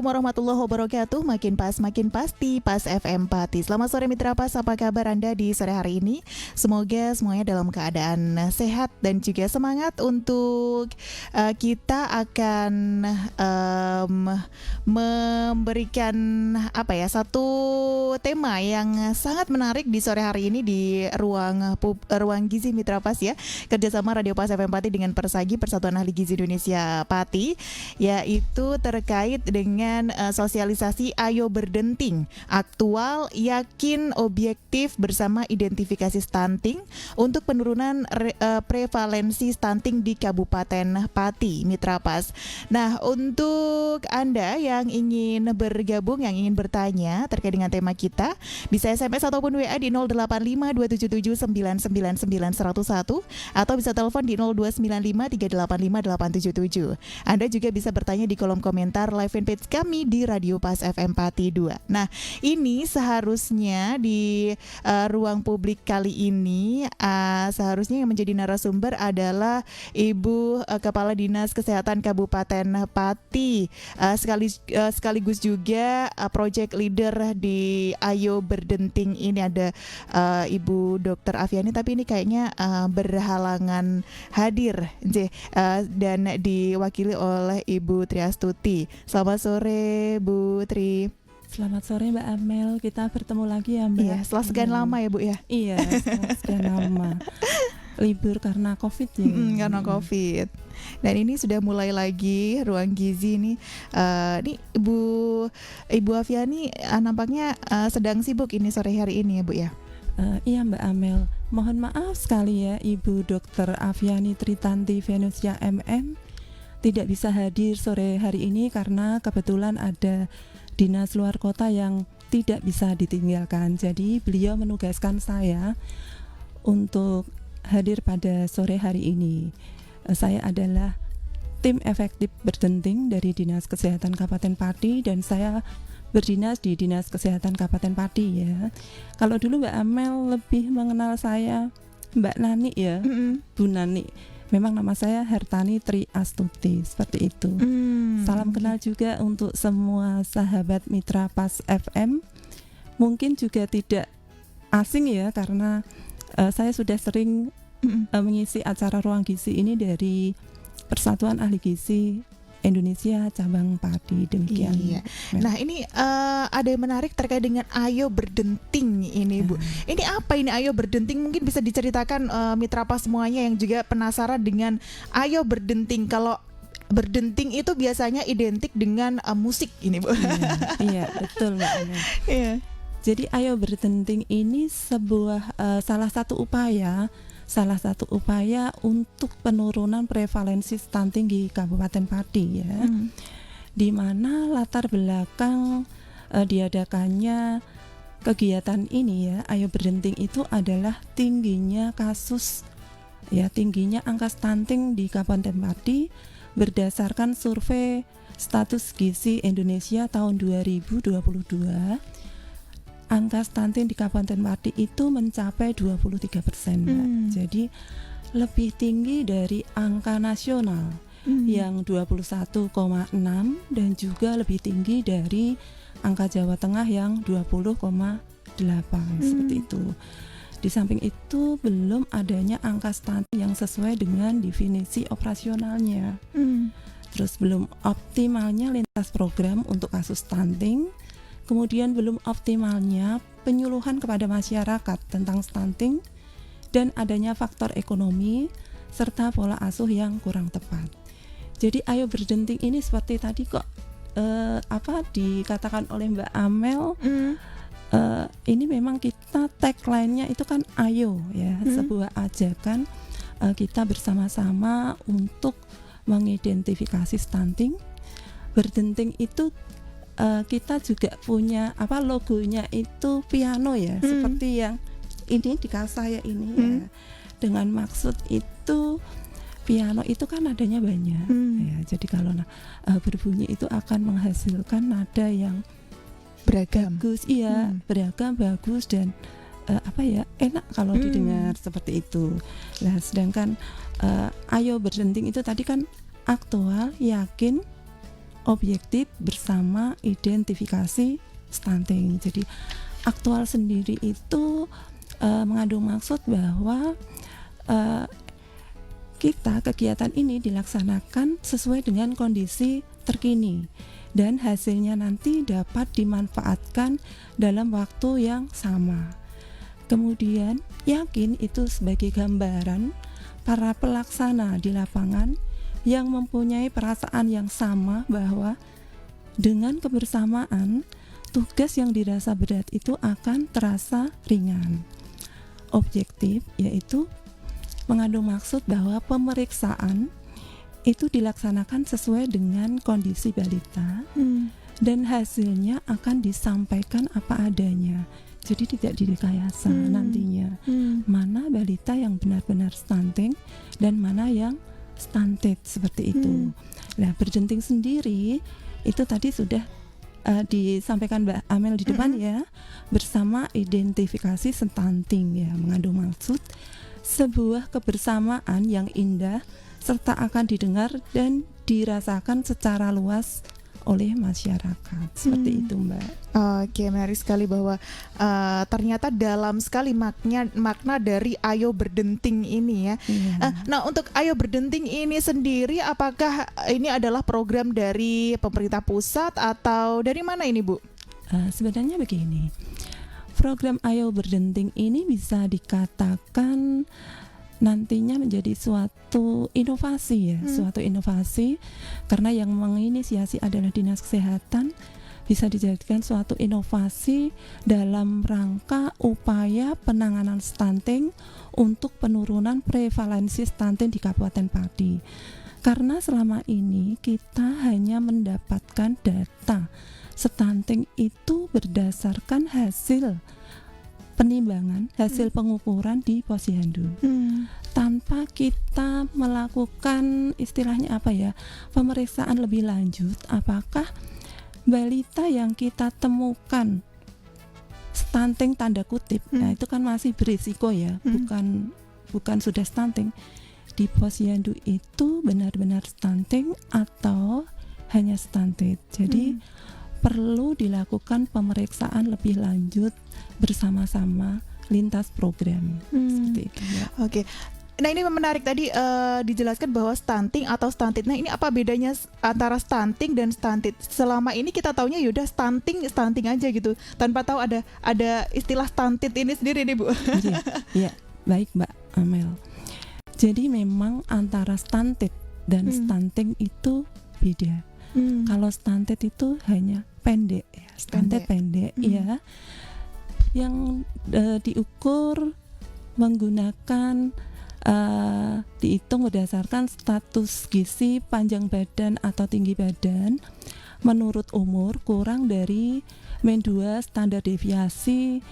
warahmatullahi wabarakatuh. Makin pas, makin pasti, Pas FM Pati. Selamat sore Mitra Pas, apa kabar Anda di sore hari ini? Semoga semuanya dalam keadaan sehat dan juga semangat untuk kita akan memberikan satu tema yang sangat menarik di sore hari ini di ruang gizi Mitra Pas ya. Kerjasama Radio Pas FM Pati dengan Persagi, Persatuan Ahli Gizi Indonesia Pati, yaitu terkait dengan sosialisasi Ayo Berdenting, aktual, yakin, objektif bersama identifikasi stunting untuk penurunan prevalensi stunting di Kabupaten Pati, Mitra Pas. Nah, untuk Anda yang ingin bergabung, yang ingin bertanya terkait dengan tema kita, bisa SMS ataupun WA di 085277999101 atau bisa telepon di 0295385877. Anda juga bisa bertanya di kolom komentar live fanpage kami di Radio Pas FM Pati 2. Nah, ini seharusnya di ruang publik kali ini seharusnya yang menjadi narasumber adalah Ibu Kepala Dinas Kesehatan Kabupaten Pati, sekaligus juga project leader di Ayo Berdenting ini ada Ibu Dr. Afiani, tapi ini kayaknya berhalangan hadir dan diwakili oleh Ibu Triastuti. Selamat sore Bu Tri. Selamat sore Mbak Amel, kita bertemu lagi ya Mbak. Iya, setelah sekian lama ya Bu ya. Iya, setelah sekian lama. Libur karena COVID ya. Karena COVID. Dan ini sudah mulai lagi ruang gizi nih. Ini Ibu Afiani nampaknya sedang sibuk ini sore hari ini ya Bu ya. Iya Mbak Amel, mohon maaf sekali ya Ibu Dr. Afiani Tritanti Venusia MM tidak bisa hadir sore hari ini karena kebetulan ada dinas luar kota yang tidak bisa ditinggalkan. Jadi beliau menugaskan saya untuk hadir pada sore hari ini. Saya adalah tim efektif berdenting dari Dinas Kesehatan Kabupaten Pati dan saya berdinas di Dinas Kesehatan Kabupaten Pati ya. Kalau dulu Mbak Amel lebih mengenal saya Mbak Nani ya, Bu Nani. Memang nama saya Hertani Triastuti, seperti itu. Salam kenal juga untuk semua sahabat Mitra Pas FM. Mungkin juga tidak asing ya, karena saya sudah sering mengisi acara Ruang Gizi ini dari Persatuan Ahli Gizi Indonesia cabang Pati, demikian. Iya. Nah ini ada yang menarik terkait dengan Ayo Berdenting ini Bu. Ini apa ini Ayo Berdenting? Mungkin bisa diceritakan Mitra Pas semuanya yang juga penasaran dengan Ayo Berdenting. Kalau berdenting itu biasanya identik dengan musik ini Bu. Iya betul Mbak. Iya. Jadi Ayo Berdenting ini sebuah salah satu upaya untuk penurunan prevalensi stunting di Kabupaten Pati ya. Di mana latar belakang diadakannya kegiatan ini ya, Ayo Berdenting itu adalah tingginya angka stunting di Kabupaten Pati berdasarkan survei status gizi Indonesia tahun 2022. Angka stunting di Kabupaten Pati itu mencapai 23%, Mbak. Jadi lebih tinggi dari angka nasional yang 21,6 dan juga lebih tinggi dari angka Jawa Tengah yang 20,8 seperti itu. Di samping itu belum adanya angka stunting yang sesuai dengan definisi operasionalnya. Terus belum optimalnya lintas program untuk kasus stunting. Kemudian belum optimalnya penyuluhan kepada masyarakat tentang stunting dan adanya faktor ekonomi serta pola asuh yang kurang tepat. Jadi Ayo Berdenting ini seperti tadi kok dikatakan oleh Mbak Amel, ini memang kita tagline-nya itu kan Ayo ya, sebuah ajakan kita bersama-sama untuk mengidentifikasi stunting. Berdenting itu kita juga punya logonya itu piano ya, seperti yang ini di kas saya ini ya. Dengan maksud itu piano itu kan nadanya banyak ya. Jadi kalau berbunyi itu akan menghasilkan nada yang beragam. Bagus, iya, beragam, bagus dan enak kalau didengar seperti itu. Nah, sedangkan Ayo Berdenting itu tadi kan aktual, yakin, objektif bersama identifikasi stunting. Jadi aktual sendiri itu mengandung maksud bahwa kegiatan ini dilaksanakan sesuai dengan kondisi terkini dan hasilnya nanti dapat dimanfaatkan dalam waktu yang sama. Kemudian yakin itu sebagai gambaran para pelaksana di lapangan yang mempunyai perasaan yang sama bahwa dengan kebersamaan tugas yang dirasa berat itu akan terasa ringan. Objektif yaitu mengandung maksud bahwa pemeriksaan itu dilaksanakan sesuai dengan kondisi balita dan hasilnya akan disampaikan apa adanya. Jadi tidak direkayasa nantinya mana balita yang benar-benar stunting dan mana yang stunted seperti itu. Nah, berjenting sendiri itu tadi sudah disampaikan Mbak Amel di depan ya, bersama identifikasi stunting ya, mengandung maksud sebuah kebersamaan yang indah serta akan didengar dan dirasakan secara luas oleh masyarakat. Seperti itu Mbak. Oke, menarik sekali bahwa ternyata dalam sekali makna dari Ayo Berdenting ini ya. Nah, untuk Ayo Berdenting ini sendiri apakah ini adalah program dari pemerintah pusat atau dari mana ini Bu? Sebenarnya begini, program Ayo Berdenting ini bisa dikatakan nantinya menjadi suatu inovasi ya, suatu inovasi karena yang menginisiasi adalah Dinas Kesehatan, bisa dijadikan suatu inovasi dalam rangka upaya penanganan stunting untuk penurunan prevalensi stunting di Kabupaten Pati. Karena selama ini kita hanya mendapatkan data stunting itu berdasarkan hasil penimbangan, hasil pengukuran di posyandu, tanpa kita melakukan istilahnya apa ya, pemeriksaan lebih lanjut apakah balita yang kita temukan stunting tanda kutip, nah itu kan masih berisiko ya, bukan sudah stunting di posyandu itu benar-benar stunting atau hanya stunted. Jadi perlu dilakukan pemeriksaan lebih lanjut bersama-sama lintas program seperti itu ya. Oke. Nah, ini menarik tadi dijelaskan bahwa stunting atau stunted. Nah, ini apa bedanya antara stunting dan stunted? Selama ini kita taunya yaudah stunting aja gitu, tanpa tahu ada istilah stunted ini sendiri nih Bu. Iya, baik Mbak Amel. Jadi memang antara stunted dan stunting itu beda. Kalau stunted itu hanya pendek ya, stunted pendek ya, yang diukur menggunakan dihitung berdasarkan status gizi, panjang badan atau tinggi badan menurut umur kurang dari -2 standar deviasi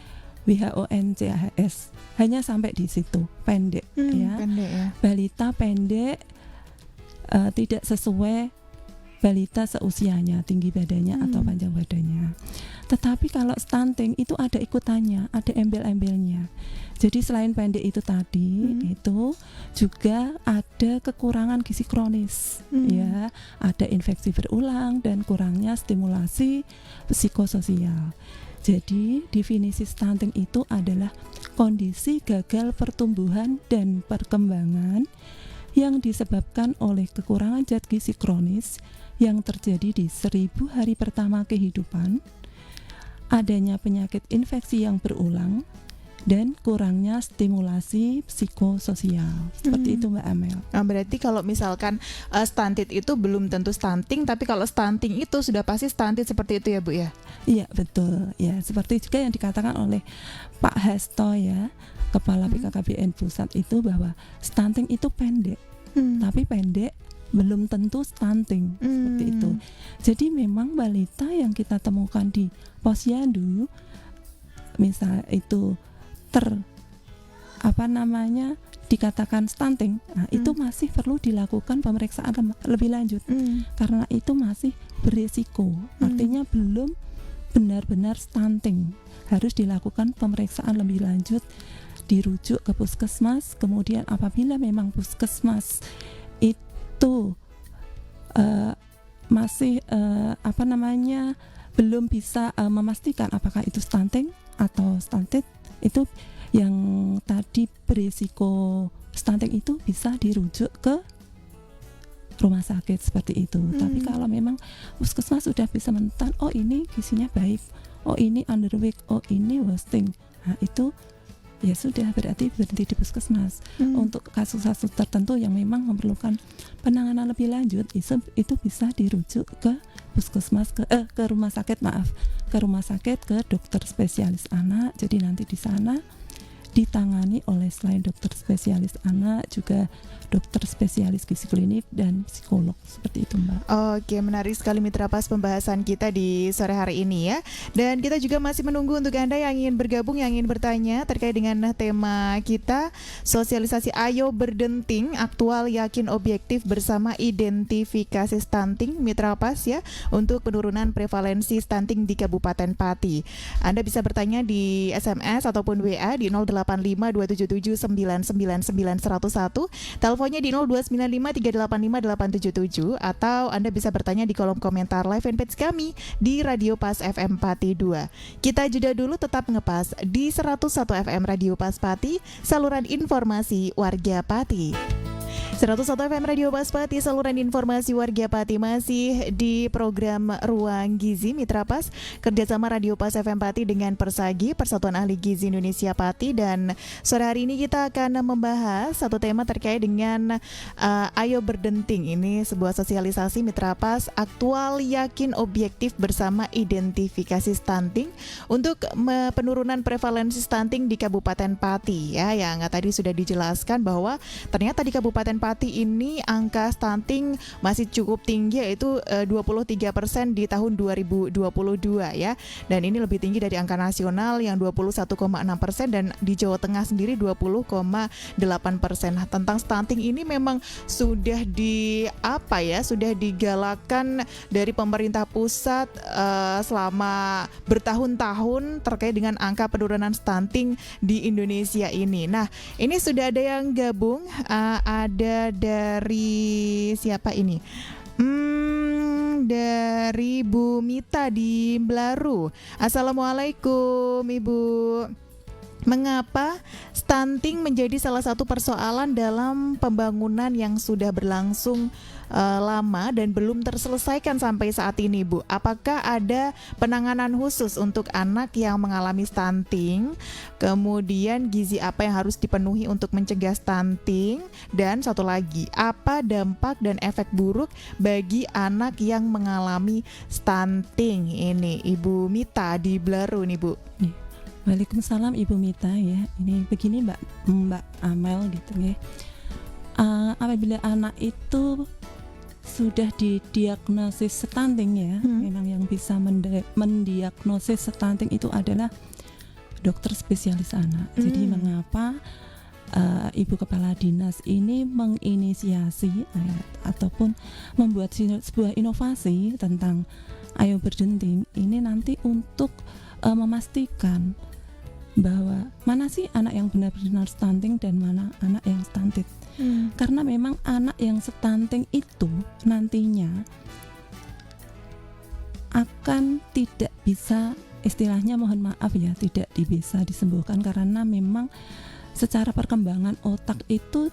WHO NCHS, hanya sampai di situ, pendek ya. Pendek ya. Balita pendek tidak sesuai balita seusianya, tinggi badannya atau panjang badannya. Tetapi kalau stunting itu ada ikutannya, ada embel-embelnya. Jadi selain pendek itu tadi, itu juga ada kekurangan gizi kronis, ya, ada infeksi berulang dan kurangnya stimulasi psikososial. Jadi definisi stunting itu adalah kondisi gagal pertumbuhan dan perkembangan yang disebabkan oleh kekurangan zat gizi kronis yang terjadi di 1000 hari pertama kehidupan, adanya penyakit infeksi yang berulang, dan kurangnya stimulasi psikososial. Seperti itu Mbak Amel. Nah, berarti kalau misalkan stunted itu belum tentu stunting, tapi kalau stunting itu sudah pasti stunted seperti itu ya Bu ya? Iya betul ya, seperti juga yang dikatakan oleh Pak Hasto ya, Kepala BKKBN Pusat itu, bahwa stunting itu pendek, tapi pendek belum tentu stunting, seperti itu. Jadi memang balita yang kita temukan di posyandu, misal itu dikatakan stunting, nah itu masih perlu dilakukan pemeriksaan lebih lanjut, karena itu masih berisiko, artinya belum benar-benar stunting, harus dilakukan pemeriksaan lebih lanjut, dirujuk ke puskesmas. Kemudian apabila memang puskesmas itu masih belum bisa memastikan apakah itu stunting atau stunted, itu yang tadi berisiko stunting itu bisa dirujuk ke rumah sakit seperti itu. Tapi kalau memang puskesmas sudah bisa menentukan, oh ini gizinya baik, oh ini underweight, oh ini wasting, nah itu ya sudah berarti berhenti di puskesmas. Untuk kasus-kasus tertentu yang memang memerlukan penanganan lebih lanjut, itu bisa dirujuk ke puskesmas, ke rumah sakit, ke rumah sakit, ke dokter spesialis anak. Jadi nanti di sana ditangani oleh selain dokter spesialis anak juga dokter spesialis gizi klinik dan psikolog, seperti itu Mbak. Oke, menarik sekali Mitra Pas pembahasan kita di sore hari ini ya. Dan kita juga masih menunggu untuk Anda yang ingin bergabung, yang ingin bertanya terkait dengan tema kita, sosialisasi Ayo Berdenting, aktual yakin objektif bersama identifikasi stunting Mitra Pas ya, untuk penurunan prevalensi stunting di Kabupaten Pati. Anda bisa bertanya di SMS ataupun WA di 085277999101, teleponnya di 02953858877, atau Anda bisa bertanya di kolom komentar live fanpage kami di Radio Pas FM Pati 2. Kita jeda dulu, tetap ngepas di 101 FM Radio Pas Pati, saluran informasi warga Pati. 101 FM Radio Pas Pati, saluran informasi warga Pati, masih di program Ruang Gizi Mitra Pas, kerjasama Radio Pas FM Pati dengan Persagi, Persatuan Ahli Gizi Indonesia Pati. Dan sore hari ini kita akan membahas satu tema terkait dengan Ayo Berdenting. Ini sebuah sosialisasi Mitra Pas, aktual yakin objektif bersama identifikasi stunting untuk penurunan prevalensi stunting di Kabupaten Pati ya, yang tadi sudah dijelaskan bahwa ternyata di Kabupaten Pati ini angka stunting masih cukup tinggi, yaitu 23% di tahun 2022 ya. Dan ini lebih tinggi dari angka nasional yang 21,6% dan di Jawa Tengah sendiri 20,8%. Nah, tentang stunting ini memang sudah sudah digalakkan dari pemerintah pusat selama bertahun-tahun terkait dengan angka penurunan stunting di Indonesia ini. Nah, ini sudah ada yang gabung, ada dari siapa ini? Dari Bu Mita di Blaru. Assalamualaikum Ibu. Mengapa stunting menjadi salah satu persoalan dalam pembangunan yang sudah berlangsung lama dan belum terselesaikan sampai saat ini, Bu? Apakah ada penanganan khusus untuk anak yang mengalami stunting? Kemudian gizi apa yang harus dipenuhi untuk mencegah stunting? Dan satu lagi, apa dampak dan efek buruk bagi anak yang mengalami stunting? Ini Ibu Mita di Blaru nih, Bu. Waalaikumsalam Ibu Mita ya. Ini begini Mbak Amel gitu ya. Apabila anak itu sudah didiagnosis stunting ya, memang yang bisa mendiagnosis stunting itu adalah dokter spesialis anak. Jadi mengapa Ibu Kepala Dinas ini menginisiasi ataupun membuat sebuah inovasi tentang Ayo Berdenting ini nanti untuk memastikan bahwa mana sih anak yang benar-benar stunting dan mana anak yang stunted. Karena memang anak yang stunting itu nantinya akan tidak bisa, istilahnya mohon maaf ya, tidak bisa disembuhkan karena memang secara perkembangan otak itu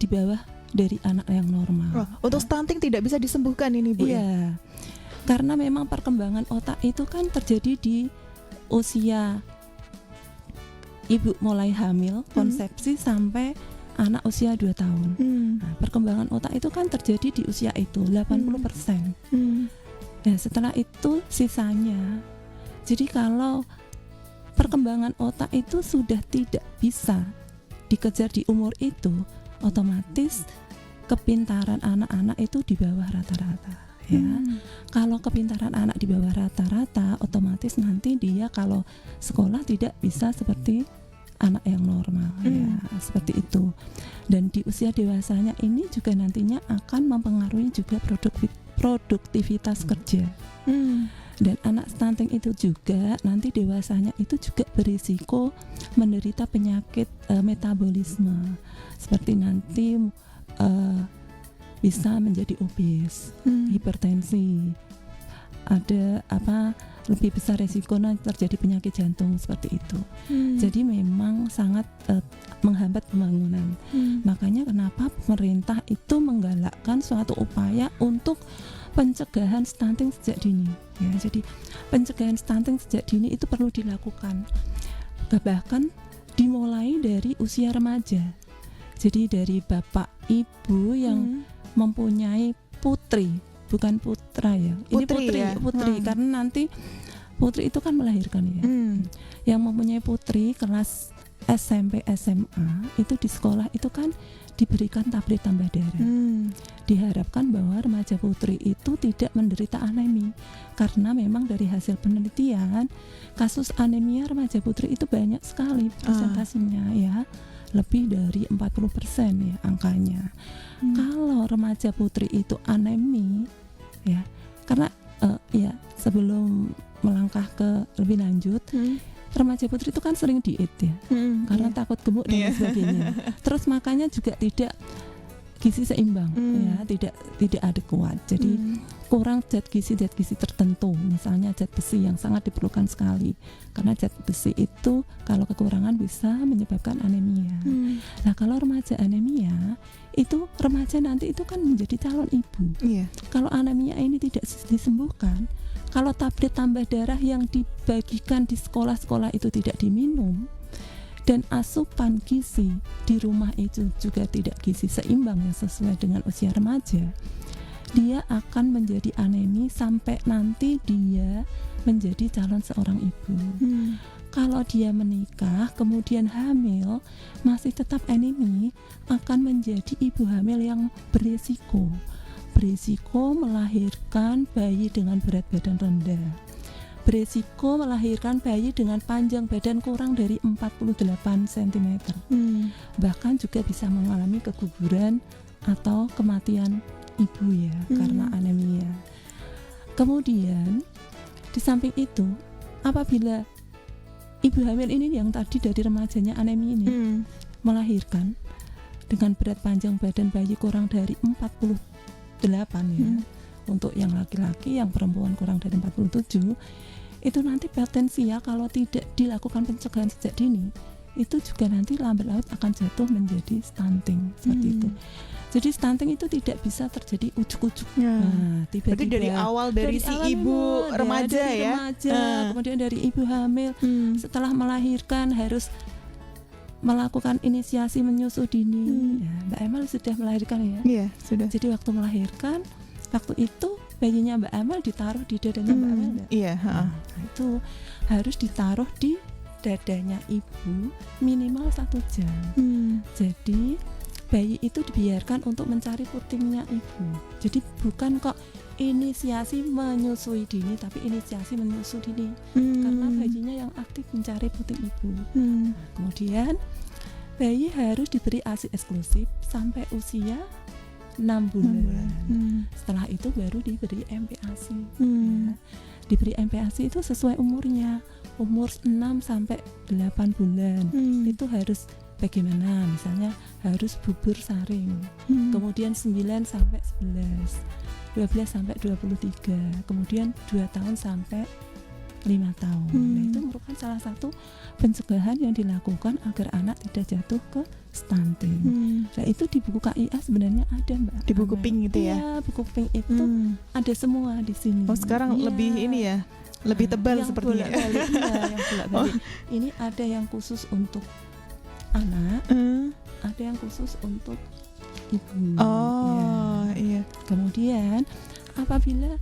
di bawah dari anak yang normal. Untuk stunting tidak bisa disembuhkan ini, Bu? Iya, karena memang perkembangan otak itu kan terjadi di usia ibu mulai hamil, konsepsi sampai anak usia 2 tahun. Nah, perkembangan otak itu kan terjadi di usia itu 80%. Nah, setelah itu sisanya. Jadi kalau perkembangan otak itu sudah tidak bisa dikejar di umur itu, otomatis kepintaran anak-anak itu di bawah rata-rata. Ya, kalau kepintaran anak di bawah rata-rata, otomatis nanti dia kalau sekolah tidak bisa seperti anak yang normal, ya seperti itu. Dan di usia dewasanya ini juga nantinya akan mempengaruhi juga produktivitas kerja. Dan anak stunting itu juga nanti dewasanya itu juga berisiko menderita penyakit metabolisme, seperti nanti bisa menjadi obes, hipertensi, ada lebih besar resikonya terjadi penyakit jantung seperti itu. Jadi memang sangat menghambat pembangunan. Makanya kenapa pemerintah itu menggalakkan suatu upaya untuk pencegahan stunting sejak dini. Ya, jadi pencegahan stunting sejak dini itu perlu dilakukan. Bahkan dimulai dari usia remaja. Jadi dari bapak ibu yang mempunyai putri, bukan putra ya. Ini putri karena nanti putri itu kan melahirkan ya. Yang mempunyai putri kelas SMP SMA itu di sekolah itu kan diberikan tablet tambah darah. Diharapkan bahwa remaja putri itu tidak menderita anemi, karena memang dari hasil penelitian kasus anemia remaja putri itu banyak sekali persentasenya ya, lebih dari 40% ya angkanya. Kalau remaja putri itu anemi ya, karena ya sebelum melangkah ke lebih lanjut, remaja putri itu kan sering diet ya, karena takut gemuk dan sebagainya. Terus makanya juga tidak gizi seimbang ya, tidak adekuat. Jadi kurang zat gizi tertentu, misalnya zat besi yang sangat diperlukan sekali, karena zat besi itu kalau kekurangan bisa menyebabkan anemia. Nah, kalau remaja anemia itu remaja nanti itu kan menjadi calon ibu. Kalau anemia ini tidak disembuhkan, kalau tablet tambah darah yang dibagikan di sekolah-sekolah itu tidak diminum, dan asupan gizi di rumah itu juga tidak gizi seimbang yang sesuai dengan usia remaja, dia akan menjadi anemi sampai nanti dia menjadi calon seorang ibu. Kalau dia menikah kemudian hamil masih tetap anemi, akan menjadi ibu hamil yang berisiko melahirkan bayi dengan berat badan rendah, berisiko melahirkan bayi dengan panjang badan kurang dari 48 cm, bahkan juga bisa mengalami keguguran atau kematian ibu ya, karena anemia. Kemudian di samping itu, apabila ibu hamil ini yang tadi dari remajanya anemia ini melahirkan dengan berat panjang badan bayi kurang dari 48 ya, untuk yang laki-laki, yang perempuan kurang dari 47, itu nanti potensial kalau tidak dilakukan pencegahan sejak dini, itu juga nanti lambat laun akan jatuh menjadi stunting seperti itu. Jadi stunting itu tidak bisa terjadi ujuk-ujuknya. Nah, tiba-tiba. Berarti dari awal dari si ibu remaja ya. Kemudian dari ibu hamil setelah melahirkan harus melakukan inisiasi menyusu dini. Ya, Mbak Emel sudah melahirkan ya? Iya, sudah. Jadi waktu melahirkan, waktu itu bayinya Mbak Emel ditaruh di dadanya Mbak Emel enggak? Iya, Nah, itu harus ditaruh di dadanya ibu minimal 1 jam. Jadi bayi itu dibiarkan untuk mencari putingnya ibu. Jadi bukan kok inisiasi menyusui dini, tapi inisiasi menyusu dini, karena bayinya yang aktif mencari puting ibu. Nah, kemudian bayi harus diberi ASI eksklusif sampai usia 6 bulan. Setelah itu baru diberi MPASI. Ya. Diberi MPASI itu sesuai umurnya. Umur 6 sampai 8 bulan itu harus bagaimana? Misalnya harus bubur saring. Kemudian 9 sampai 11, 12 sampai 23, kemudian 2 tahun sampai 5 tahun. Nah, itu merupakan salah satu pencegahan yang dilakukan agar anak tidak jatuh ke stunting. Nah, itu di buku KIA sebenarnya ada, Mbak. Di buku pink itu ya? Iya, buku pink itu ada semua di sini. Oh, sekarang lebih ini ya, lebih tebal sepertinya. Yang bolak-balik. Ini ada yang khusus untuk anak, ada yang khusus untuk ibu. Iya. Kemudian apabila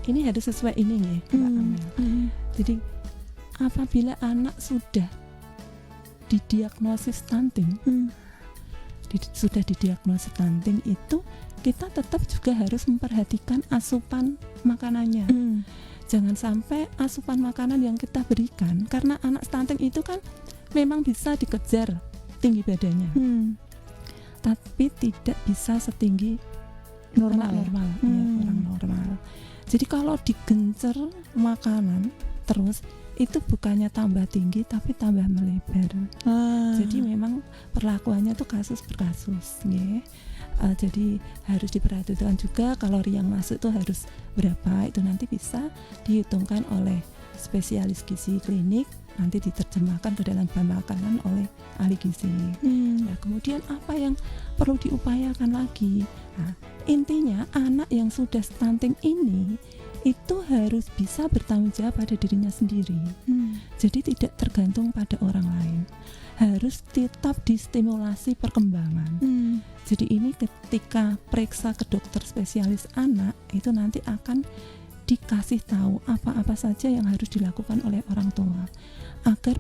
ini harus sesuai ini ya, Mbak Amel. Jadi apabila anak sudah didiagnosis stunting, itu kita tetap juga harus memperhatikan asupan makanannya. Jangan sampai asupan makanan yang kita berikan, karena anak stunting itu kan memang bisa dikejar tinggi badannya, tapi tidak bisa setinggi normal. Orang normal. Jadi kalau digencer makanan terus, itu bukannya tambah tinggi tapi tambah melebar. Jadi memang perlakuannya tuh kasus per kasus, ya. Jadi harus diperhatikan juga kalori yang masuk itu harus berapa, itu nanti bisa dihitungkan oleh spesialis gizi klinik, nanti diterjemahkan ke dalam bahan makanan oleh ahli gizi. Nah, kemudian apa yang perlu diupayakan lagi? Nah, intinya anak yang sudah stunting ini itu harus bisa bertanggung jawab pada dirinya sendiri. Jadi tidak tergantung pada orang lain. Harus tetap distimulasi perkembangan. Jadi ini ketika periksa ke dokter spesialis anak itu nanti akan dikasih tahu apa-apa saja yang harus dilakukan oleh orang tua agar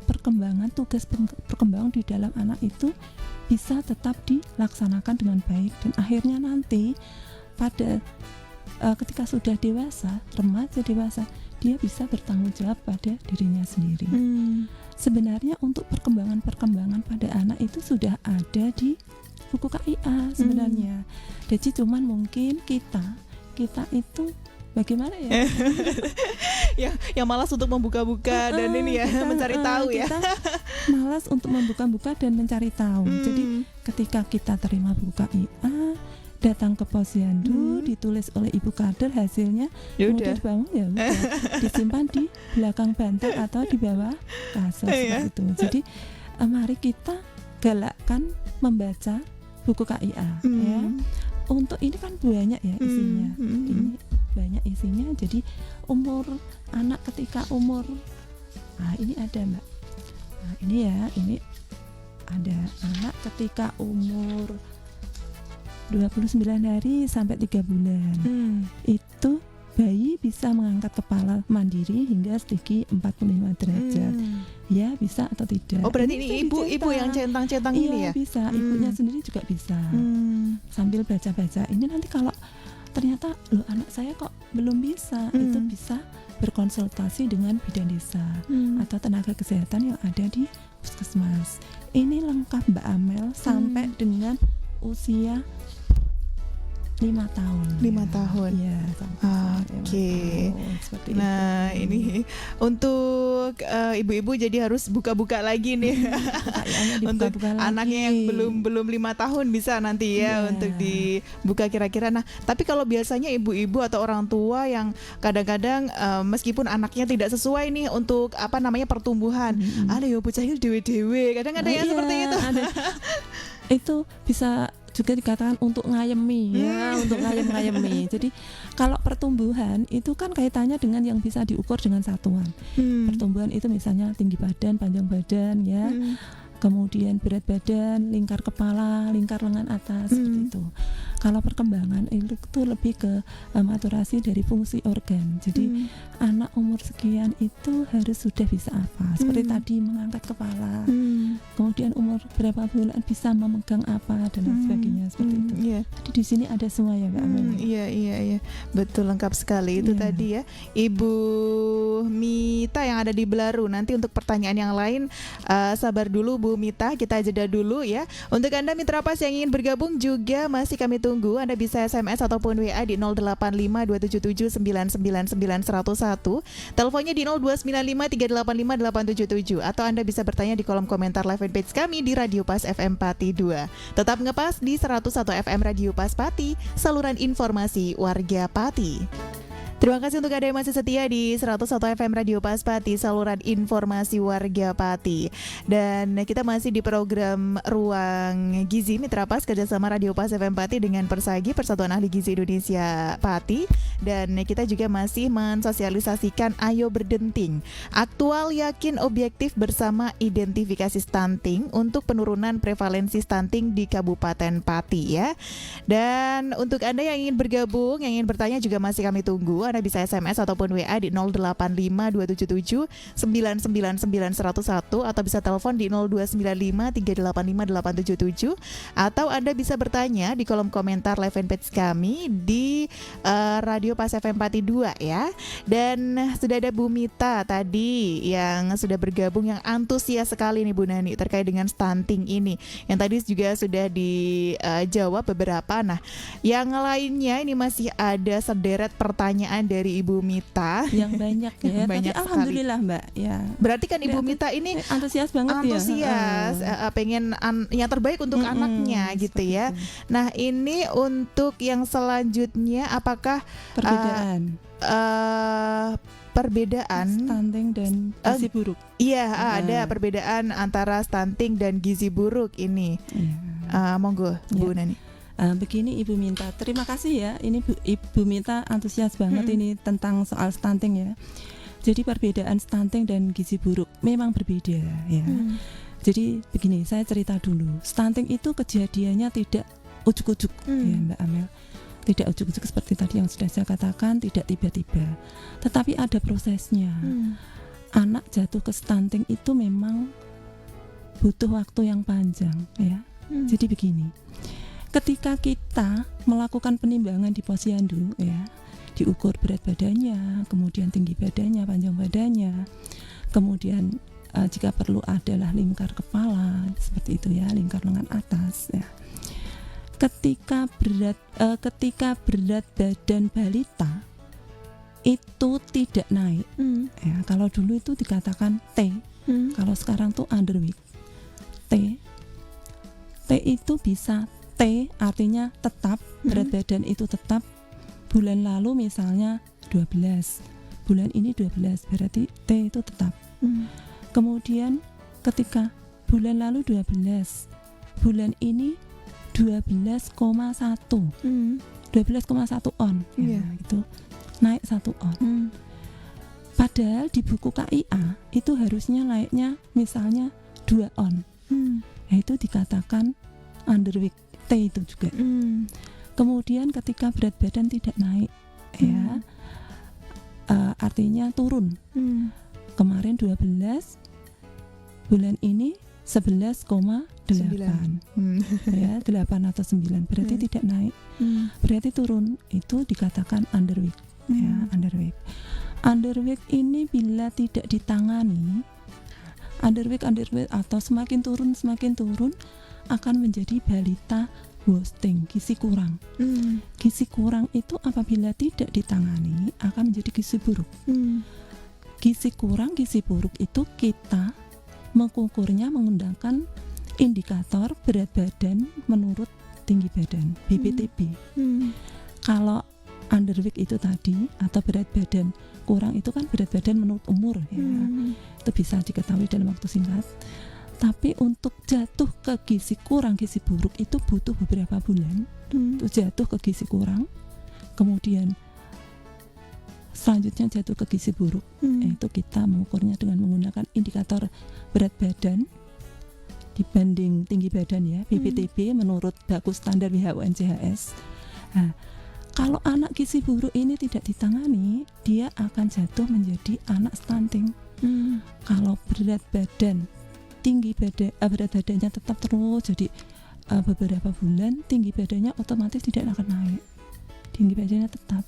tugas perkembangan di dalam anak itu bisa tetap dilaksanakan dengan baik, dan akhirnya nanti pada ketika sudah dewasa, remaja dewasa, dia bisa bertanggung jawab pada dirinya sendiri. Sebenarnya untuk perkembangan pada anak itu sudah ada di buku KIA sebenarnya. Jadi cuman mungkin kita itu bagaimana ya? yang malas untuk membuka-buka dan ini ya mencari tahu ya. Kita malas untuk membuka-buka dan mencari tahu. Jadi ketika kita terima buku KIA, datang ke posyandu, ditulis oleh ibu kader, hasilnya kemudian dibangun ya udah disimpan di belakang bantal atau di bawah kasur seperti itu. Jadi mari kita galakkan membaca buku KIA ya. Untuk ini kan banyak ya isinya. Ini banyak isinya. Jadi umur anak ketika umur ini ada Mbak. Nah, ini ada anak ketika umur 29 hari sampai 3 bulan. Itu bayi bisa mengangkat kepala mandiri hingga segi 45 derajat. Ya, bisa atau tidak. Oh, berarti ini ibu yang centang-centang ini ya? Iya, bisa. Ibunya sendiri juga bisa. Sambil baca-baca. Ini nanti kalau ternyata anak saya kok belum bisa, itu bisa berkonsultasi dengan bidan desa atau tenaga kesehatan yang ada di puskesmas. Ini lengkap Mbak Amel sampai dengan usia 5 tahun. 5 tahun. Iya. Oke. Nah, ini untuk ibu-ibu jadi harus buka-buka lagi nih. Untuk anaknya yang belum 5 tahun bisa nanti ya untuk dibuka kira-kira. Nah, tapi kalau biasanya ibu-ibu atau orang tua yang kadang-kadang meskipun anaknya tidak sesuai nih untuk pertumbuhan, ada ya bocah dewe-dewe. Kadang ada yang seperti itu. Itu bisa juga dikatakan untuk ngayemi ya, untuk ngayemi. Jadi kalau pertumbuhan itu kan kaitannya dengan yang bisa diukur dengan satuan. Pertumbuhan itu misalnya tinggi badan, panjang badan ya. Kemudian berat badan, lingkar kepala, lingkar lengan atas seperti itu. Kalau perkembangan itu lebih ke maturasi dari fungsi organ. Jadi anak umur sekian itu harus sudah bisa apa? Seperti tadi mengangkat kepala. Kemudian umur berapa bulan bisa memegang apa dan lain sebagainya seperti itu. Jadi di sini ada semua ya Mbak Amel. Iya. Betul, lengkap sekali itu tadi ya. Ibu Mita yang ada di Belaru. Nanti untuk pertanyaan yang lain sabar dulu Bu Mita, kita jeda dulu ya. Untuk Anda Mitra Pas yang ingin bergabung juga masih kami tunggu. Anda bisa SMS ataupun WA di 085277999101. Teleponnya di 0295385877 atau Anda bisa bertanya di kolom komentar live fanpage kami di Radio Pas FM Pati 2. Tetap ngepas di 101 FM Radio Pas Pati, saluran informasi warga Pati. Terima kasih untuk Anda yang masih setia di 101 FM Radio Pas Pati, saluran informasi warga Pati. Dan kita masih di program Ruang Gizi Mitra Pas kerjasama Radio Pas FM Pati dengan Persagi, Persatuan Ahli Gizi Indonesia Pati. Dan kita juga masih mensosialisasikan Ayo Berdenting, aktual, yakin, objektif bersama identifikasi stunting untuk penurunan prevalensi stunting di Kabupaten Pati ya. Dan untuk Anda yang ingin bergabung, yang ingin bertanya juga masih kami tunggu. Anda bisa SMS ataupun WA di 085277999101 atau bisa telepon di 0295385877 atau Anda bisa bertanya di kolom komentar live fanpage kami di Radio Pas FM Pati 2 ya. Dan sudah ada Bu Mita tadi yang sudah bergabung, yang antusias sekali nih Bu Nani terkait dengan stunting ini. Yang tadi juga sudah dijawab beberapa. Nah, yang lainnya ini masih ada sederet pertanyaan pertanyaan dari Ibu Mita. Yang banyak ya. Banyak Tapi alhamdulillah Mbak ya. Berarti kan Ibu Mita ini antusias banget antusias, pengen yang terbaik untuk anaknya gitu ya. Itu. Nah ini untuk yang selanjutnya apakah perbedaan stunting dan gizi buruk? Iya, ada perbedaan antara stunting dan gizi buruk ini. Monggo Bu Nani. Begini Ibu Minta, terima kasih ya. Ini Ibu Minta antusias banget ini tentang soal stunting ya. Jadi perbedaan stunting dan gizi buruk memang berbeda ya. Jadi begini, saya cerita dulu. Stunting itu kejadiannya tidak ujuk-ujuk ya Mbak Amel. Tidak ujuk-ujuk seperti tadi yang sudah saya katakan, tidak tiba-tiba. Tetapi ada prosesnya. Anak jatuh ke stunting itu memang butuh waktu yang panjang ya. Jadi begini. Ketika kita melakukan penimbangan di posyandu ya, diukur berat badannya, kemudian tinggi badannya, panjang badannya, kemudian jika perlu adalah lingkar kepala seperti itu ya, lingkar lengan atas ya. Ketika berat badan balita itu tidak naik ya, kalau dulu itu dikatakan T, kalau sekarang tuh underweight. T itu bisa T artinya tetap, berat badan itu tetap. Bulan lalu misalnya 12, bulan ini 12, berarti T itu tetap. Kemudian ketika bulan lalu 12, bulan ini 12,1 on ya, gitu. Naik 1 on. Padahal di buku KIA itu harusnya naiknya misalnya 2 on. Itu dikatakan underweight, T itu juga. Kemudian ketika berat badan tidak naik ya, artinya turun. Kemarin 12, bulan ini 11,8 ya, 8 atau 9 berarti tidak naik, berarti turun, itu dikatakan underweight ya, underweight. Underweight ini bila tidak ditangani, underweight atau semakin turun akan menjadi balita wasting, gizi kurang. Gizi kurang itu apabila tidak ditangani akan menjadi gizi buruk. Gizi kurang, gizi buruk itu kita mengukurnya menggunakan indikator berat badan menurut tinggi badan, BPTB. Kalau underweight itu tadi atau berat badan kurang itu kan berat badan menurut umur ya. Itu bisa diketahui dalam waktu singkat. Tapi untuk jatuh ke gizi kurang, gizi buruk itu butuh beberapa bulan. Untuk jatuh ke gizi kurang, kemudian selanjutnya jatuh ke gizi buruk, yaitu kita mengukurnya dengan menggunakan indikator berat badan dibanding tinggi badan ya, BPTB menurut baku standar WHO NCHS. Nah, kalau anak gizi buruk ini tidak ditangani, dia akan jatuh menjadi anak stunting. Kalau berat badan tinggi berat badannya tetap terus, jadi beberapa bulan tinggi badannya otomatis tidak akan naik, tinggi badannya tetap,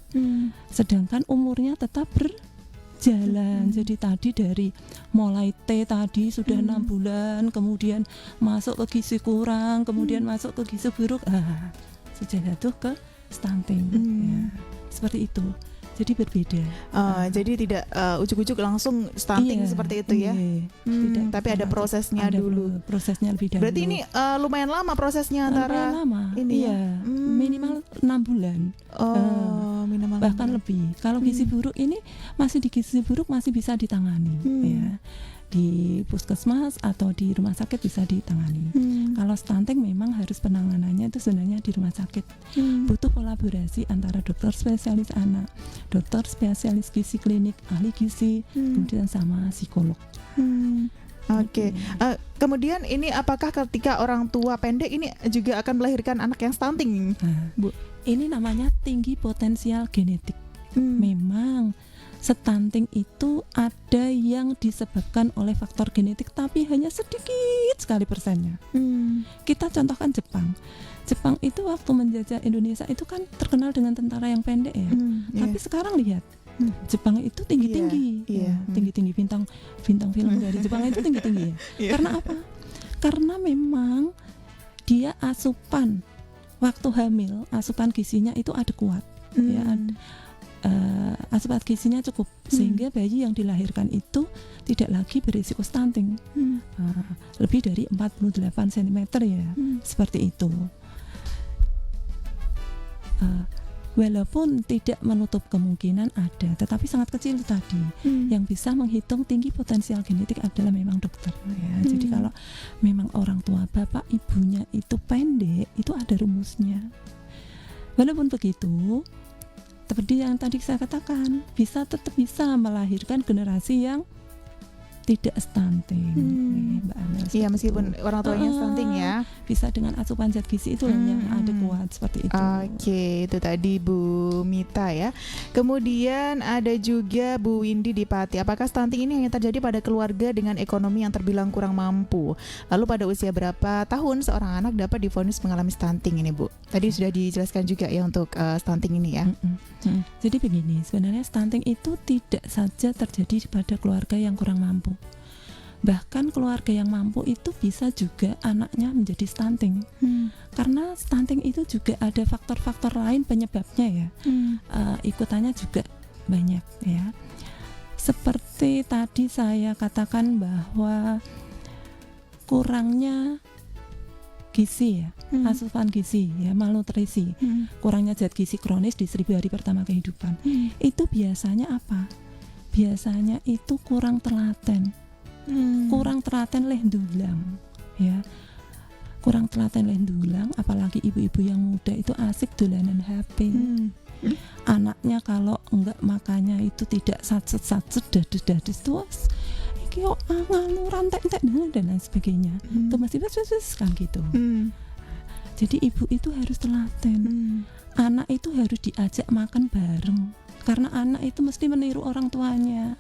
sedangkan umurnya tetap berjalan. Jadi tadi dari mulai T tadi sudah 6 bulan, kemudian masuk ke gizi kurang, kemudian masuk ke gizi buruk, sudah jatuh ke stunting ya, seperti itu. Jadi berbeda. Jadi tidak ujuk-ujuk langsung stunting seperti itu ya. Tidak, tapi ada prosesnya dulu. Prosesnya lebih dahulu. Berarti ini lumayan lama prosesnya antara lama. Ini iya, minimal 6 bulan. Minimal bahkan lebih. Kalau gizi buruk ini masih di gizi buruk masih bisa ditangani ya. Di puskesmas atau di rumah sakit bisa ditangani. Kalau stunting memang harus penanganannya itu sebenarnya di rumah sakit. Butuh kolaborasi antara dokter spesialis anak, dokter spesialis gizi klinik, ahli gizi, kemudian sama psikolog. Oke. Kemudian ini apakah ketika orang tua pendek ini juga akan melahirkan anak yang stunting, Bu? Ini namanya tinggi potensial genetik. Memang stunting itu ada yang disebabkan oleh faktor genetik, tapi hanya sedikit sekali persennya. Kita contohkan Jepang itu waktu menjajah Indonesia itu kan terkenal dengan tentara yang pendek ya. Tapi sekarang lihat, Jepang itu tinggi-tinggi, tinggi-tinggi, bintang film dari Jepang itu tinggi-tinggi ya. Karena apa? Karena memang dia asupan waktu hamil, asupan gizinya itu adekuat ya. asupan gizinya cukup, sehingga bayi yang dilahirkan itu tidak lagi berisiko stunting. Lebih dari 48 cm ya, seperti itu. Walaupun tidak menutup kemungkinan ada, tetapi sangat kecil tadi. Yang bisa menghitung tinggi potensial genetik adalah memang dokter ya. Jadi kalau memang orang tua bapak ibunya itu pendek, itu ada rumusnya. Walaupun begitu, seperti yang tadi saya katakan, tetap bisa melahirkan generasi yang tidak stunting, Mbak Amel. Iya, meskipun orang tuanya stunting ya. Bisa dengan asupan zat gizi itu yang adekuat seperti itu. Oke, itu tadi Bu Mita ya. Kemudian ada juga Bu Windy di Pati. Apakah stunting ini hanya terjadi pada keluarga dengan ekonomi yang terbilang kurang mampu? Lalu pada usia berapa tahun seorang anak dapat divonis mengalami stunting ini, Bu? Tadi sudah dijelaskan juga ya untuk stunting ini ya. Jadi begini, sebenarnya stunting itu tidak saja terjadi pada keluarga yang kurang mampu. Bahkan keluarga yang mampu itu bisa juga anaknya menjadi stunting. Karena stunting itu juga ada faktor-faktor lain penyebabnya ya. Ikutannya juga banyak ya. Seperti tadi saya katakan bahwa kurangnya gizi ya, asupan gizi ya, malnutrisi, kurangnya zat gizi kronis di 1000 hari pertama kehidupan. Itu biasanya apa? Biasanya itu kurang telaten. Kurang telaten leh ndulang ya, kurang telaten leh ndulang, apalagi ibu-ibu yang muda itu asik dolanan HP. Anaknya kalau enggak makannya itu tidak satset dades terus iki yo nganu rantek-entek dan lain sebagainya. Itu masih kan gitu. Jadi ibu itu harus telaten. Anak itu harus diajak makan bareng, karena anak itu mesti meniru orang tuanya.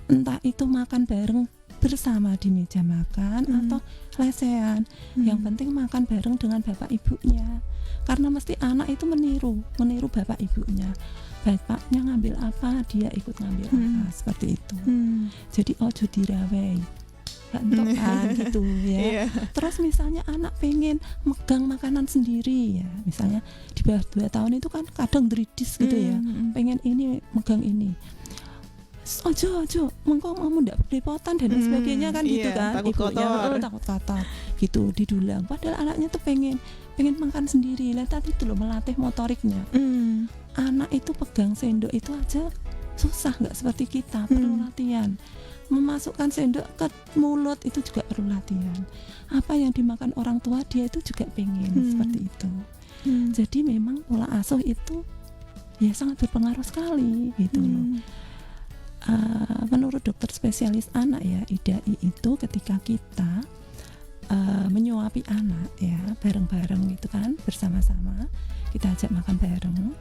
Entah itu makan bareng bersama di meja makan atau lesehan, yang penting makan bareng dengan bapak ibunya, karena mesti anak itu meniru bapak ibunya. Bapaknya ngambil apa, dia ikut ngambil apa, seperti itu. Jadi ojo dirawei, gak entok kan gitu ya. Terus misalnya anak pengen megang makanan sendiri ya, misalnya di bawah 2 tahun itu kan kadang dridis gitu ya, pengen ini megang ini, ojo mengko kamu ndak belepotan dan sebagainya kan gitu kan, ibunya takut kotor gitu didulang, padahal anaknya tuh pengen makan sendiri. Lah tadi itu loh melatih motoriknya. Anak itu pegang sendok itu aja susah, nggak seperti kita, perlu latihan. Memasukkan sendok ke mulut itu juga perlu latihan. Apa yang dimakan orang tua dia itu juga pengen seperti itu. Jadi memang pola asuh itu ya sangat berpengaruh sekali gitu loh. Menurut dokter spesialis anak ya, IDAI itu ketika kita menyuapi anak ya bareng-bareng gitu kan, bersama-sama kita ajak makan bareng,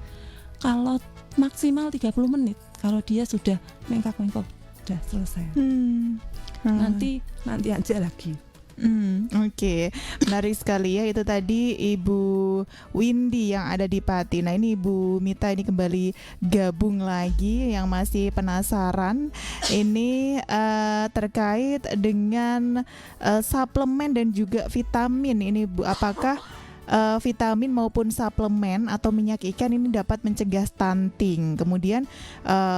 kalau maksimal 30 menit, kalau dia sudah mengkak-mengkok sudah selesai. Nanti aja lagi. Oke. Menarik sekali ya, itu tadi Ibu Windy yang ada di Pati. Nah ini Ibu Mita ini kembali gabung lagi, yang masih penasaran ini terkait dengan suplemen dan juga vitamin ini Bu, apakah vitamin maupun suplemen atau minyak ikan ini dapat mencegah stunting? Kemudian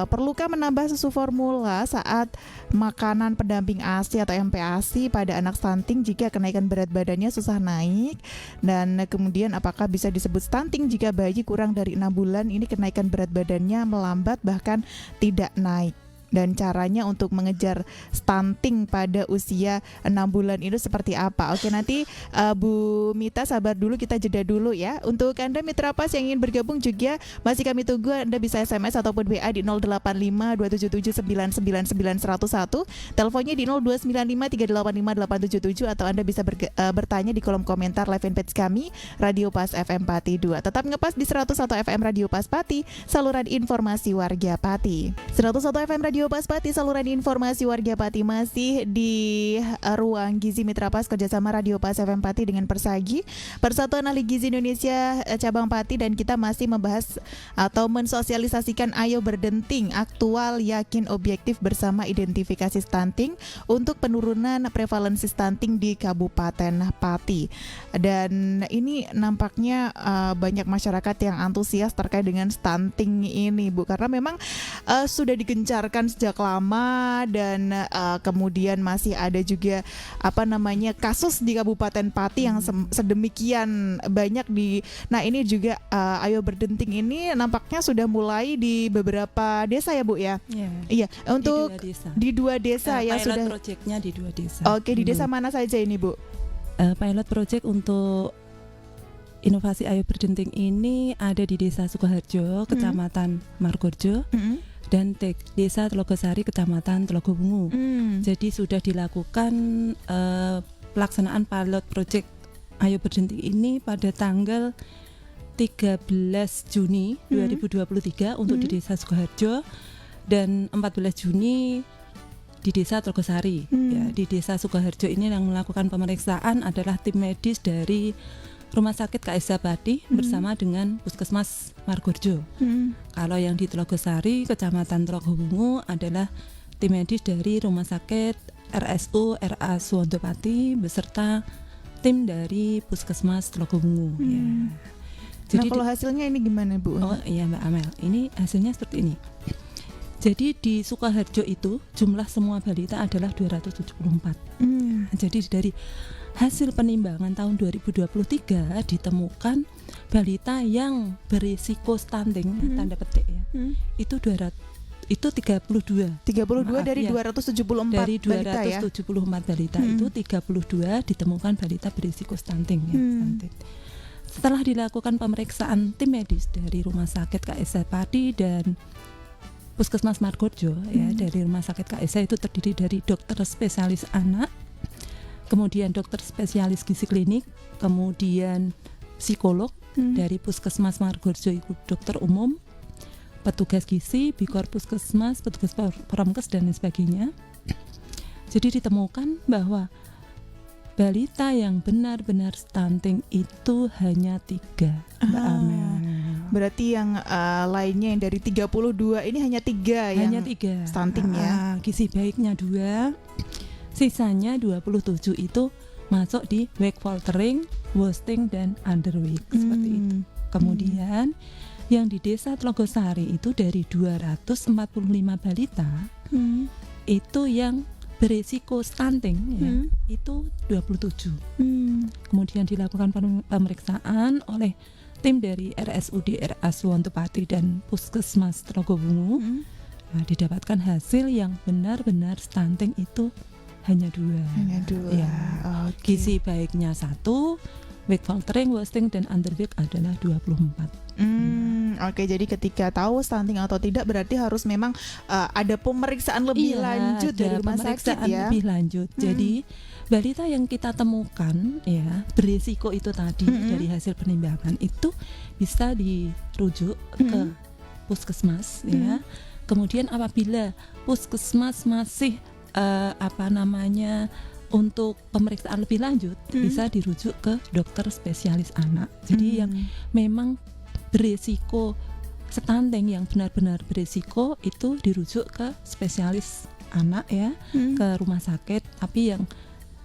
perlukah menambah susu formula saat makanan pendamping ASI atau MPASI pada anak stunting jika kenaikan berat badannya susah naik? Dan kemudian apakah bisa disebut stunting jika bayi kurang dari 6 bulan ini kenaikan berat badannya melambat bahkan tidak naik? Dan caranya untuk mengejar stunting pada usia 6 bulan itu seperti apa? Oke, nanti Bu Mita sabar dulu, kita jeda dulu ya. Untuk Anda Mitra Pas yang ingin bergabung juga masih kami tunggu. Anda bisa SMS ataupun WA di 085277999101. Teleponnya di 0295385877, atau Anda bisa bertanya di kolom komentar live fanpage kami Radio Pas FM Pati 2. Tetap ngepas di 101 FM Radio Pas Pati, saluran informasi warga Pati. 101 FM Radio Radio Pas Pati, saluran informasi warga Pati, masih di ruang Gizi Mitra Pas kerjasama Radio Pas FM Pati dengan Persagi, Persatuan Ahli Gizi Indonesia Cabang Pati, dan kita masih membahas atau mensosialisasikan Ayo Berdenting, aktual, yakin, objektif bersama identifikasi stunting untuk penurunan prevalensi stunting di Kabupaten Pati. Dan ini nampaknya banyak masyarakat yang antusias terkait dengan stunting ini, Bu, karena memang sudah digencarkan sejak lama, dan kemudian masih ada juga kasus di Kabupaten Pati yang sedemikian banyak nah ini juga Ayo Berdenting ini nampaknya sudah mulai di beberapa desa ya, Bu ya. Iya, untuk di dua desa ya, pilot sudah. Projectnya di 2 desa. Oke, di desa mana saja ini, Bu? Pilot project untuk inovasi Ayo Berdenting ini ada di Desa Sukoharjo, Kecamatan Margorejo, dan Desa Telogosari, Kecamatan Telogobungu. Jadi sudah dilakukan pelaksanaan pilot project Ayo Berdenting ini pada tanggal 13 Juni 2023 untuk di Desa Sukoharjo, dan 14 Juni di Desa Telogosari. Ya, di Desa Sukoharjo ini yang melakukan pemeriksaan adalah tim medis dari Rumah Sakit KSH Pati bersama dengan Puskesmas Margorejo. Kalau yang di Telogosari, Kecamatan Telogobungu, adalah tim medis dari Rumah Sakit RSU RA Suwondo Pati beserta tim dari Puskesmas Telogobungu. Ya. Jadi kalau hasilnya ini gimana, Bu? Oh iya, Mbak Amel, ini hasilnya seperti ini. Jadi di Sukoharjo itu jumlah semua balita adalah 274. Jadi dari hasil penimbangan tahun 2023 ditemukan balita yang berisiko stunting, tanda petik ya, itu 32 dari ya, 274 dari 274 balita ya? Itu 32 ditemukan balita berisiko stunting ya, stunting. Setelah dilakukan pemeriksaan tim medis dari Rumah Sakit KSH Pati dan Puskesmas Margorejo, ya, dari Rumah Sakit KSH itu terdiri dari dokter spesialis anak, kemudian dokter spesialis gizi klinik, kemudian psikolog dari Puskesmas Margorejo, itu dokter umum, petugas gizi, bikor Puskesmas, petugas Promkes, dan lain sebagainya. Jadi ditemukan bahwa balita yang benar-benar stunting itu hanya 3, Mbak Amel. Berarti yang lainnya yang dari 32 ini hanya 3 yang stunting ya. Gizi baiknya 2, sisanya 27 itu masuk di weight faltering, wasting, dan underweight, seperti itu. Kemudian yang di Desa Telogosari itu dari 245 balita itu yang berisiko stunting ya, itu 27. Kemudian dilakukan pemeriksaan oleh tim dari RSUD RA Suwondo Pati dan Puskesmas Telogobungu. Nah, didapatkan hasil yang benar-benar stunting itu hanya 2. Ya. Gizi baiknya 1, weight faltering, wasting, dan underweight adalah 24. Oke, jadi ketika tahu stunting atau tidak berarti harus memang ada pemeriksaan lebih lanjut dari rumah sakit ya. Lebih lanjut. Jadi balita yang kita temukan ya berisiko itu tadi dari hasil penimbangan itu bisa dirujuk ke puskesmas ya. Kemudian apabila puskesmas masih untuk pemeriksaan lebih lanjut bisa dirujuk ke dokter spesialis anak. Jadi yang memang berisiko stunting, yang benar-benar berisiko, itu dirujuk ke spesialis anak ya, ke rumah sakit. Tapi yang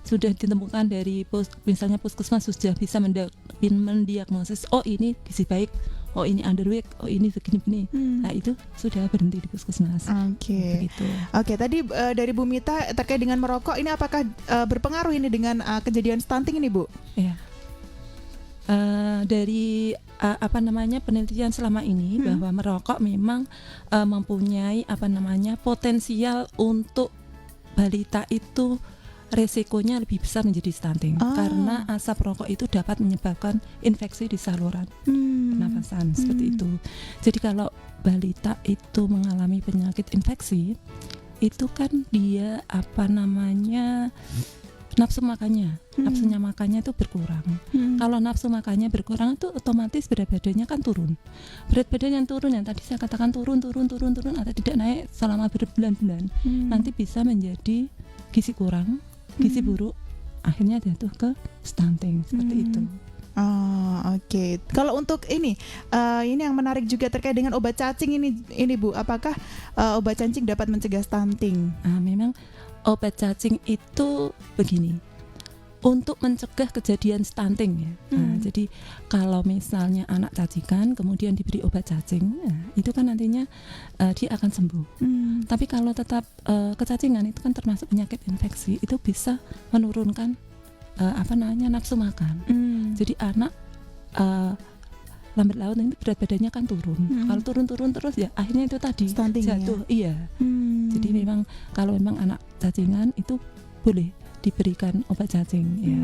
sudah ditemukan dari misalnya puskesmas sudah bisa mendiagnosis, oh ini gizi baik, oh ini underweight, oh ini begini-begini. Nah itu sudah berhenti di puskesmas. Oke, tadi dari Bu Mita terkait dengan merokok, ini apakah berpengaruh ini dengan kejadian stunting ini, Bu? Ya. Dari penelitian selama ini bahwa merokok memang mempunyai potensial untuk balita itu resikonya lebih besar menjadi stunting karena asap rokok itu dapat menyebabkan infeksi di saluran pernafasan seperti itu. Jadi kalau balita itu mengalami penyakit infeksi, itu kan dia nafsu makannya. Nafsunya makannya itu berkurang. Kalau nafsu makannya berkurang itu otomatis berat badannya kan turun. Berat badan yang turun, yang tadi saya katakan turun atau tidak naik selama berbulan-bulan, nanti bisa menjadi gizi kurang, gizi buruk, akhirnya jatuh ke stunting seperti itu. Oh, oke. Kalau untuk ini yang menarik juga terkait dengan obat cacing ini Bu, apakah obat cacing dapat mencegah stunting? Memang obat cacing itu begini, untuk mencegah kejadian stunting ya. Jadi kalau misalnya anak cacingan kemudian diberi obat cacing, itu kan nantinya dia akan sembuh. Tapi kalau tetap kecacingan itu kan termasuk penyakit infeksi, itu bisa menurunkan nafsu makan. Jadi anak lambat laun ini berat badannya kan turun. Kalau turun terus ya akhirnya itu tadi stunting jatuh. Ya? Iya. Jadi memang kalau memang anak cacingan itu boleh diberikan obat cacing ya.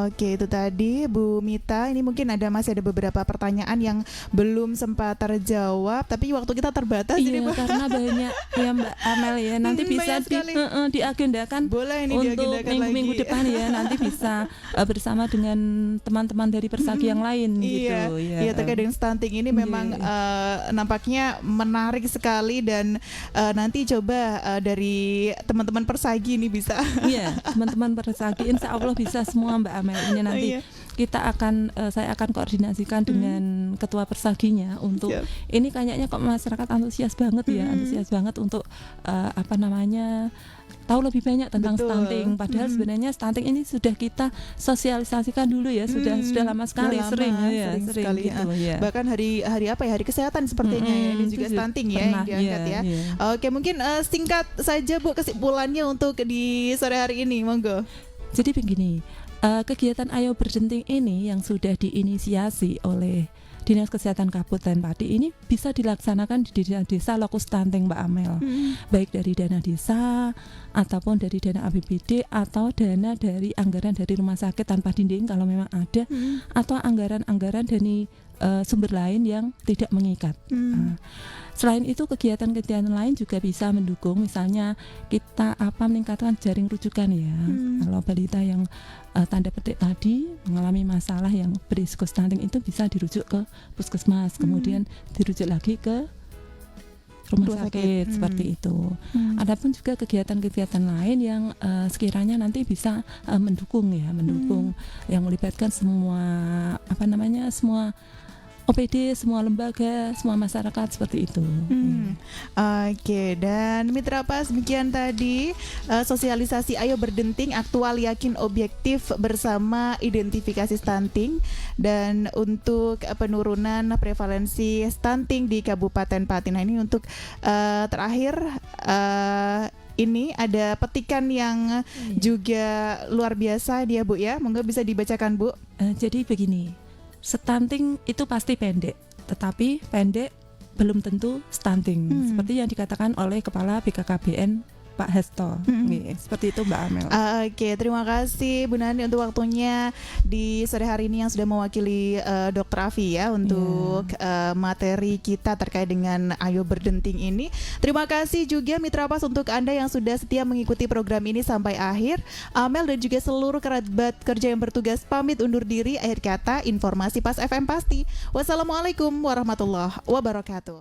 Oke, itu tadi Bu Mita. Ini mungkin masih ada beberapa pertanyaan yang belum sempat terjawab, tapi waktu kita terbatas ini Bu. Karena banyak ya Mbak Amel ya. Nanti bisa diagendakan. Boleh ini untuk minggu depan ya. Nanti bisa bersama dengan teman-teman dari Persagi yang lain gitu ya. Iya, terkait dengan stunting ini memang nampaknya menarik sekali, dan nanti coba dari teman-teman Persagi ini bisa. Iya, teman-teman Persagi insya Allah bisa semua Mbak Amel. Ini nanti saya akan koordinasikan dengan ketua Persaginya untuk ini kayaknya kok masyarakat antusias banget ya, antusias banget untuk tahu lebih banyak tentang stunting. Padahal sebenarnya stunting ini sudah kita sosialisasikan dulu ya, sudah lama sekali, sering sekali gitu, ya. Bahkan hari kesehatan sepertinya ya, ini juga stunting ya yang diangkat ya. Oke, mungkin singkat saja Bu kesimpulannya untuk di sore hari ini, monggo. Jadi begini, kegiatan Ayo Berdenting ini yang sudah diinisiasi oleh Dinas Kesehatan Kabupaten Pati ini bisa dilaksanakan di desa Lokus Stunting Mbak Amel, baik dari dana desa ataupun dari dana APBD atau dana dari anggaran dari rumah sakit tanpa dinding kalau memang ada, atau anggaran-anggaran dari sumber lain yang tidak mengikat. Selain itu kegiatan-kegiatan lain juga bisa mendukung, misalnya kita meningkatkan jaring rujukan ya. Kalau balita yang tanda petik tadi mengalami masalah yang berisiko stunting itu bisa dirujuk ke puskesmas, kemudian dirujuk lagi ke rumah sakit seperti itu. Adapun juga kegiatan-kegiatan lain yang sekiranya nanti bisa mendukung yang melibatkan semua semua OPD, semua lembaga, semua masyarakat seperti itu. Oke, dan Mitra Pas, demikian tadi sosialisasi Ayo Berdenting, aktual, yakin, objektif bersama identifikasi stunting, dan untuk penurunan prevalensi stunting di Kabupaten Pati. Nah, ini untuk terakhir ini ada petikan yang juga luar biasa dia Bu ya, monggo bisa dibacakan Bu. Jadi begini, stunting itu pasti pendek, tetapi pendek belum tentu stunting. Seperti yang dikatakan oleh Kepala BKKBN Pak Hasto. Seperti itu Mbak Amel. Oke, terima kasih Bu Nani untuk waktunya di sore hari ini yang sudah mewakili Dr. Afi ya untuk materi kita terkait dengan Ayo Berdenting ini. Terima kasih juga Mitra Pas untuk Anda yang sudah setia mengikuti program ini sampai akhir. Amel dan juga seluruh kerabat kerja yang bertugas pamit undur diri. Akhir kata, informasi Pas FM pasti. Wassalamualaikum warahmatullahi wabarakatuh.